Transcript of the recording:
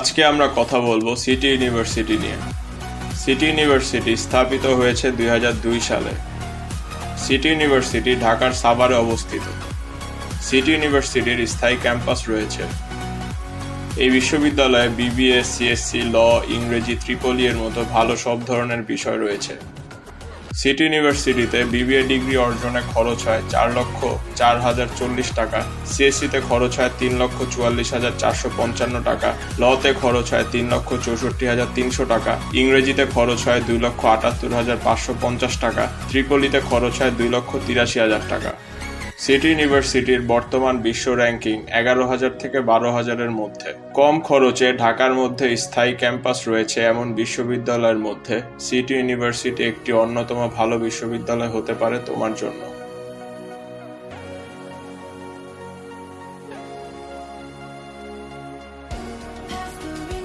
আজকে আমরা কথা বলবো সিটি ইউনিভার্সিটি নিয়ে। সিটি ইউনিভার্সিটি স্থাপিত হয়েছে 2002 সালে। সিটি ইউনিভার্সিটি ঢাকার সাভারে অবস্থিত। সিটি ইউনিভার্সিটির স্থায়ী ক্যাম্পাস রয়েছে। এই বিশ্ববিদ্যালয়ে বিবিএ, সিএসসি, ল, ইংরেজি, ট্রিপল এর মতো ভালো সব ধরনের বিষয় রয়েছে। সিটি ইউনিভার্সিটিতে বিবিএ ডিগ্রি অর্জনে খরচ হয় 4,04,040 টাকা, সিএসসিতে খরচ হয় 3,44,455 টাকা, লতে খরচ হয় 3,64,300 টাকা, ইংরেজিতে খরচ হয় 2,78,550 টাকা, ট্রিপলিতে খরচ হয় 2,83,000 টাকা। সিটি ইউনিভার্সিটির বর্তমান বিশ্ব র্যাঙ্কিং 11,000 থেকে 12,000-এর মধ্যে। কম খরচে ঢাকার মধ্যে স্থায়ী ক্যাম্পাস রয়েছে এমন বিশ্ববিদ্যালয়ের মধ্যে সিটি ইউনিভার্সিটি একটি অন্যতম ভালো বিশ্ববিদ্যালয় হতে পারে তোমার জন্য।